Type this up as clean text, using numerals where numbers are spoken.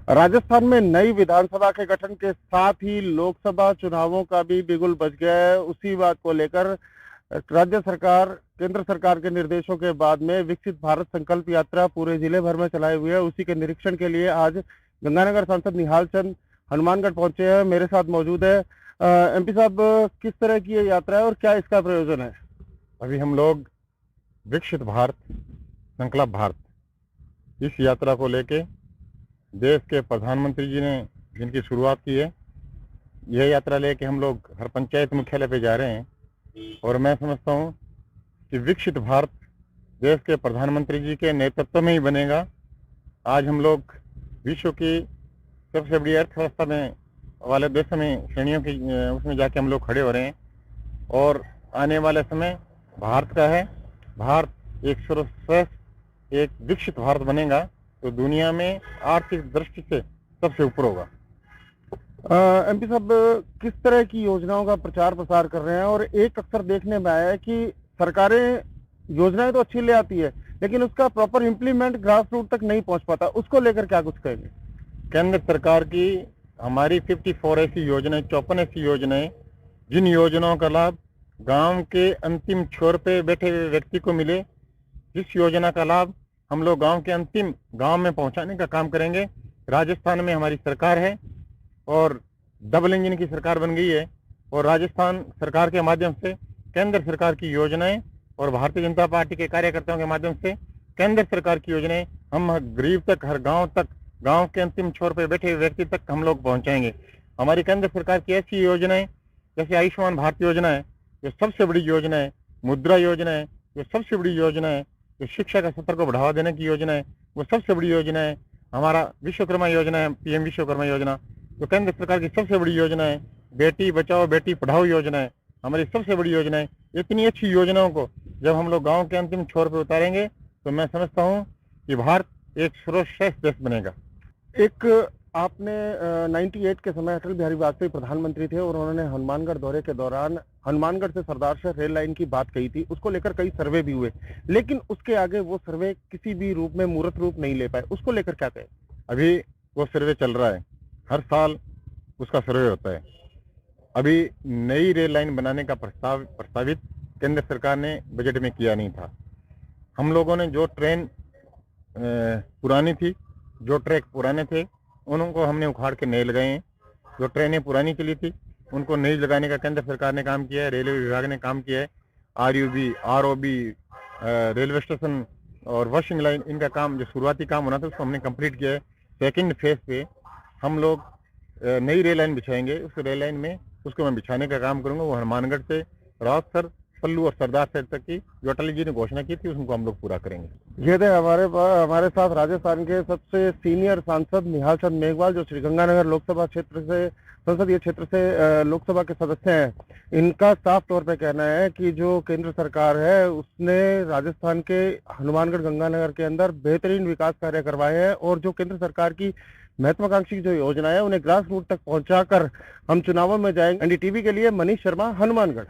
राजस्थान में नई विधानसभा के गठन के साथ ही लोकसभा चुनावों का भी बिगुल बज गया है। उसी बात को लेकर राज्य सरकार केंद्र सरकार के निर्देशों के बाद में विकसित भारत संकल्प यात्रा पूरे जिले भर में चलाई हुई है। उसी के निरीक्षण के लिए आज गंगानगर सांसद निहाल चंद हनुमानगढ़ पहुंचे हैं। मेरे साथ मौजूद है एमपी साहब, किस तरह की ये यात्रा है और क्या इसका प्रयोजन है? अभी हम लोग विकसित भारत संकल्प भारत इस यात्रा को लेके देश के प्रधानमंत्री जी ने जिनकी शुरुआत की है, यह यात्रा लेके हम लोग हर पंचायत मुख्यालय पे जा रहे हैं। और मैं समझता हूँ कि विकसित भारत देश के प्रधानमंत्री जी के नेतृत्व में ही बनेगा। आज हम लोग विश्व की सबसे बड़ी अर्थव्यवस्था में वाले देशों में श्रेणियों की उसमें जाके हम लोग खड़े हो रहे हैं और आने वाले समय भारत का है। भारत एक सर्वश्रेष्ठ एक विकसित भारत बनेगा तो दुनिया में आर्थिक दृष्टि से सबसे ऊपर होगा। एमपी साहब, किस तरह की योजनाओं का प्रचार प्रसार कर रहे हैं? और एक अक्सर देखने में आया है कि सरकारें योजनाएं तो अच्छी ले आती है लेकिन उसका प्रॉपर इम्प्लीमेंट ग्रास रूट तक नहीं पहुंच पाता, उसको लेकर क्या कुछ कहेंगे? केंद्र सरकार की हमारी 54 ऐसी योजनाएं, 54 ऐसी योजनाएं, जिन योजनाओं का लाभ गांव के अंतिम छोर पे बैठे हुए व्यक्ति को मिले, जिस योजना का लाभ हम लोग गांव के अंतिम गांव में पहुंचाने का काम करेंगे। राजस्थान में हमारी सरकार है और डबल इंजन की सरकार बन गई है और राजस्थान सरकार के माध्यम से केंद्र सरकार की योजनाएं और भारतीय जनता पार्टी के कार्यकर्ताओं के माध्यम से केंद्र सरकार की योजनाएं हम गरीब तक, हर गांव तक, गांव के अंतिम छोर पर बैठे हुए व्यक्ति तक हम लोग पहुंचाएंगे। हमारी केंद्र सरकार की ऐसी योजनाएं जैसे आयुष्मान भारत योजना है, जो सबसे बड़ी योजना है, मुद्रा योजना है, जो सबसे बड़ी योजना है, जो शिक्षा का स्तर को बढ़ावा देने की योजना है, वो सबसे बड़ी योजना है। हमारा विश्वकर्मा योजना है, पीएम विश्वकर्मा योजना, जो केंद्र सरकार की सबसे बड़ी योजना है। बेटी बचाओ बेटी पढ़ाओ योजना है, हमारी सबसे बड़ी योजना है। इतनी अच्छी योजनाओं को जब हम लोग गांव के अंतिम छोर पर उतारेंगे तो मैं समझता हूँ कि भारत एक सर्वश्रेष्ठ देश बनेगा। एक आपने 98 के समय अटल बिहारी वाजपेयी प्रधानमंत्री थे और उन्होंने हनुमानगढ़ दौरे के दौरान हनुमानगढ़ से सरदारशह रेल लाइन की बात कही थी। उसको लेकर कई सर्वे भी हुए लेकिन उसके आगे वो सर्वे किसी भी रूप में मूर्त रूप नहीं ले पाए, उसको लेकर क्या कहें? अभी वो सर्वे चल रहा है, हर साल उसका सर्वे होता है। अभी नई रेल लाइन बनाने का प्रस्तावित केंद्र सरकार ने बजट में किया नहीं था। हम लोगों ने जो ट्रेन पुरानी थी, जो ट्रैक पुराने थे, उनको हमने उखाड़ के नए लगाए हैं। जो ट्रेनें पुरानी चली थी उनको नई लगाने का केंद्र सरकार ने काम किया है, रेलवे विभाग ने काम किया है। आरयूबी, आरओबी, रेलवे स्टेशन और वॉशिंग लाइन, इनका काम जो शुरुआती काम होना था उसको हमने कंप्लीट किया है। सेकंड फेज पे हम लोग नई रेल लाइन बिछाएंगे। उस रेल लाइन में उसको मैं बिछाने का काम करूंगा। वो हनुमानगढ़ से रावतसर, पल्लू और सरदारशह तक की जो अटल जी ने घोषणा की थी उसको हम लोग पूरा करेंगे। ये थे हमारे साथ राजस्थान के सबसे सीनियर सांसद निहाल चंद मेघवाल, जो श्रीगंगानगर लोकसभा क्षेत्र से, संसदीय क्षेत्र से लोकसभा के सदस्य हैं। इनका साफ तौर पे कहना है कि जो केंद्र सरकार है उसने राजस्थान के हनुमानगढ़ गंगानगर के अंदर बेहतरीन विकास कार्य करवाए हैं और जो केंद्र सरकार की महत्वाकांक्षी जो योजना है उन्हें ग्रास रूट तक पहुंचाकर हम चुनावों में जाएंगे। एनडीटीवी के लिए मनीष शर्मा, हनुमानगढ़।